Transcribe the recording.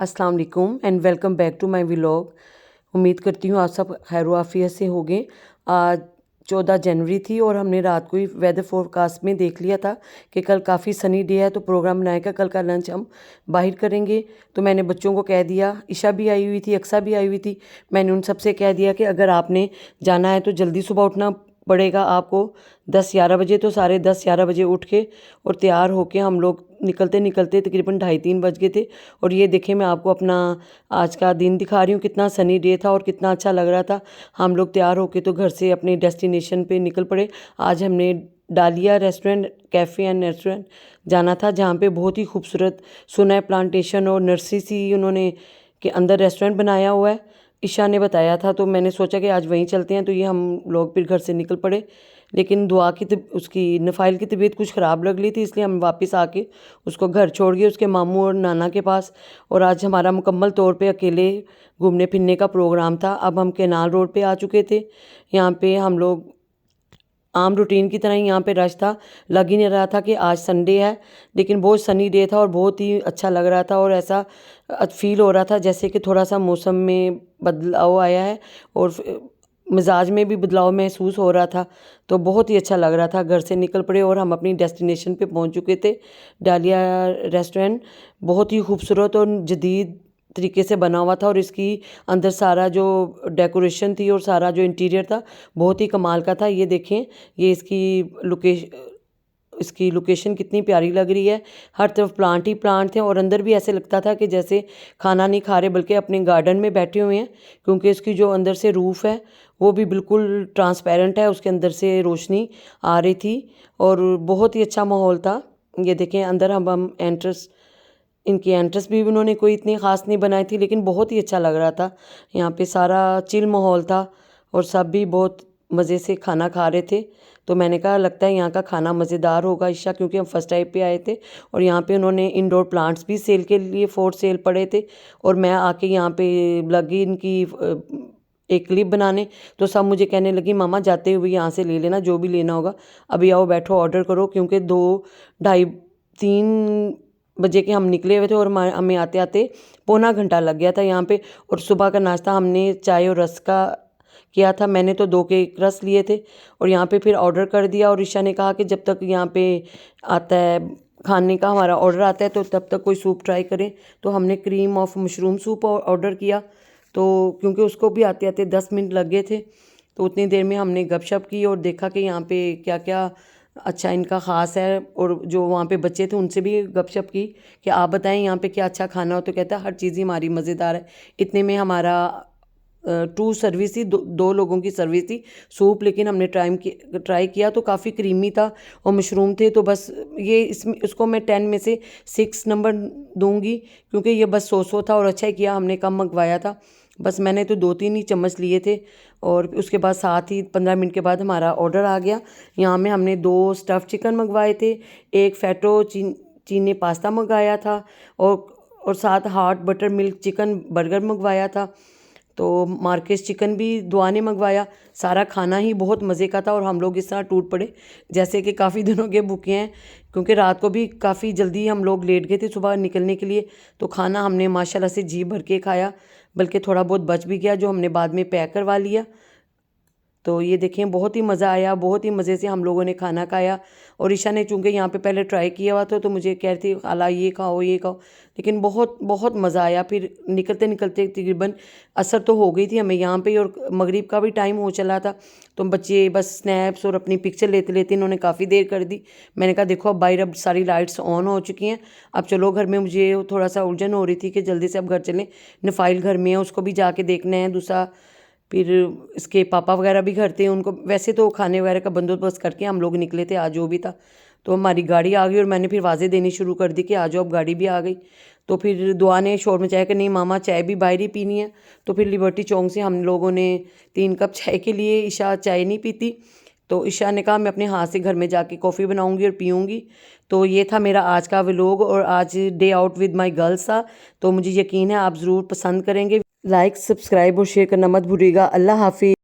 अस्सलाम वालेकुम and welcome back to my vlog. उम्मीद करती हूँ आप सब खैर आफियत से होंगे। आज 14 जनवरी थी और हमने रात को ही वेदर फोरकास्ट में देख लिया था कि कल काफ़ी सनी डे है, तो प्रोग्राम बनाया कि कल का लंच हम बाहर करेंगे। तो मैंने बच्चों को कह दिया, ईशा भी आई हुई थी, अक्सा भी आई हुई थी, मैंने उन सबसे कह दिया कि अगर आपने जाना है तो जल्दी सुबह उठना पड़ेगा आपको 10-11 बजे। तो सारे 10-11 बजे उठ के और तैयार होके हम लोग निकलते निकलते तकरीबन 2:30-3 बज गए थे। और ये देखें, मैं आपको अपना आज का दिन दिखा रही हूँ, कितना सनी डे था और कितना अच्छा लग रहा था। हम लोग तैयार होके तो घर से अपने डेस्टिनेशन पे निकल पड़े। आज हमने डालिया रेस्टोरेंट, कैफ़े एंड रेस्टोरेंट जाना था, जहाँ पे बहुत ही खूबसूरत सुना है प्लांटेशन और नर्सरी सी उन्होंने के अंदर रेस्टोरेंट बनाया हुआ है। ईशा ने बताया था तो मैंने सोचा कि आज वहीं चलते हैं, तो ये हम लोग फिर घर से निकल पड़े। लेकिन दुआ की उसकी नफ़ाइल की तबीयत कुछ ख़राब लग रही थी, इसलिए हम वापस आके उसको घर छोड़ गए उसके मामू और नाना के पास। और आज हमारा मुकम्मल तौर पे अकेले घूमने फिरने का प्रोग्राम था। अब हम केनाल रोड पे आ चुके थे। यहाँ पे हम लोग आम रूटीन की तरह ही यहाँ पे रश था, लग ही नहीं रहा था कि आज संडे है, लेकिन बहुत सनी डे था और बहुत ही अच्छा लग रहा था। और ऐसा फील हो रहा था जैसे कि थोड़ा सा मौसम में बदलाव आया है और मिजाज में भी बदलाव महसूस हो रहा था। तो बहुत ही अच्छा लग रहा था। घर से निकल पड़े और हम अपनी डेस्टिनेशन पे पहुंच चुके थे। डालिया रेस्टोरेंट बहुत ही खूबसूरत और जदीद तरीके से बना हुआ था और इसकी अंदर सारा जो डेकोरेशन थी और सारा जो इंटीरियर था बहुत ही कमाल का था। ये देखें, ये इसकी लोकेशन कितनी प्यारी लग रही है। हर तरफ प्लांट ही प्लांट थे और अंदर भी ऐसे लगता था कि जैसे खाना नहीं खा रहे बल्कि अपने गार्डन में बैठे हुए हैं, क्योंकि इसकी जो अंदर से रूफ़ है वो भी बिल्कुल ट्रांसपेरेंट है, उसके अंदर से रोशनी आ रही थी और बहुत ही अच्छा माहौल था। ये देखें, अंदर हम एंट्रेंस, इनकी एंट्रेंस भी उन्होंने कोई इतनी ख़ास नहीं बनाई थी, लेकिन बहुत ही अच्छा लग रहा था। यहाँ पे सारा चिल माहौल था और सब भी बहुत मज़े से खाना खा रहे थे। तो मैंने कहा लगता है यहाँ का खाना मज़ेदार होगा ईशा, क्योंकि हम फर्स्ट टाइम पे आए थे। और यहाँ पे उन्होंने इंडोर प्लांट्स भी सेल के लिए फॉर सेल पड़े थे। और मैं आके यहाँ पे लगी इनकी एक क्लिप बनाने, तो सब मुझे कहने लगी मामा जाते हुए यहाँ से ले लेना जो भी लेना होगा, अभी आओ बैठो ऑर्डर करो, क्योंकि 2, 2:30, 3 बजे के हम निकले हुए थे और हमें आते आते पौना घंटा लग गया था यहाँ पे। और सुबह का नाश्ता हमने चाय और रस का किया था। मैंने तो 2 केक रस लिए थे और यहाँ पे फिर ऑर्डर कर दिया। और ईशा ने कहा कि जब तक यहाँ पे आता है खाने का हमारा ऑर्डर आता है तो तब तक कोई सूप ट्राई करें। तो हमने cream of mushroom soup order किया, तो क्योंकि उसको भी आते आते 10 मिनट लग गए थे। तो उतनी देर में हमने गपशप की और देखा कि यहाँ पे क्या क्या अच्छा इनका ख़ास है। और जो वहाँ पे बच्चे थे उनसे भी गपशप की कि आप बताएं यहाँ पे क्या अच्छा खाना हो। तो कहता है हर चीज़ ही हमारी मज़ेदार है। इतने में हमारा 2 सर्विस थी, 2 लोगों की सर्विस थी सूप, लेकिन हमने ट्राई किया तो काफ़ी क्रीमी था और मशरूम थे। तो बस ये इसमें उसको मैं 10 में से 6 नंबर दूंगी, क्योंकि ये बस सो था और अच्छा ही किया हमने कम मंगवाया था। बस मैंने तो 2-3 ही चम्मच लिए थे और उसके बाद साथ ही 15 मिनट के बाद हमारा ऑर्डर आ गया। यहाँ में हमने 2 स्टफ़ चिकन मंगवाए थे, एक फैटो चीनी पास्ता मंगाया था और साथ hot butter milk chicken burger मंगवाया था। तो मार्केस चिकन भी दुआ ने मंगवाया। सारा खाना ही बहुत मज़े का था और हम लोग इस तरह टूट पड़े जैसे कि काफ़ी दिनों के भूखे हैं, क्योंकि रात को भी काफ़ी जल्दी हम लोग लेट गए थे सुबह निकलने के लिए। तो खाना हमने माशाल्लाह से जी भर के खाया, बल्कि थोड़ा बहुत बच भी गया जो हमने बाद में पैक करवा लिया। तो ये देखें, बहुत ही मज़ा आया, बहुत ही मज़े से हम लोगों ने खाना खाया। और ईशा ने चूँकि यहाँ पे पहले ट्राई किया हुआ था तो मुझे कह रही थी खाला ये खाओ ये खाओ, लेकिन बहुत बहुत मज़ा आया। फिर निकलते निकलते तकरीबन असर तो हो गई थी हमें यहाँ पे और मगरिब का भी टाइम हो चला था। तो बच्चे बस स्नैप्स और अपनी पिक्चर लेते लेते इन्होंने काफ़ी देर कर दी। मैंने कहा देखो अब बाहर अब सारी लाइट्स ऑन हो चुकी हैं, अब चलो घर में। मुझे थोड़ा सा उलझन हो रही थी कि जल्दी से अब घर चलें, नफ़ाइल घर में है उसको भी जाके देखना है। दूसरा फिर इसके पापा वगैरह भी घर थे, उनको वैसे तो खाने वगैरह का बंदोबस्त करके हम लोग निकले थे आज जो भी था। तो हमारी गाड़ी आ गई और मैंने फिर वाजे देनी शुरू कर दी कि आ जाओ, अब गाड़ी भी आ गई। तो फिर दुआ ने शोर मचाया कि नहीं मामा चाय भी बाहर ही पीनी है। तो फिर लिबर्टी चौक से हम लोगों ने 3 कप चाय के लिए, ईशा चाय नहीं पीती, तो ईशा ने कहा मैं अपने हाथ से घर में जाके कॉफ़ी बनाऊंगी और पीऊँगी। तो ये था मेरा आज का व्लॉग और आज day out with my girls था। तो मुझे यकीन है आप ज़रूर पसंद करेंगे। लाइक, सब्सक्राइब और शेयर करना मत भूलिएगा। अल्लाह हाफिज़।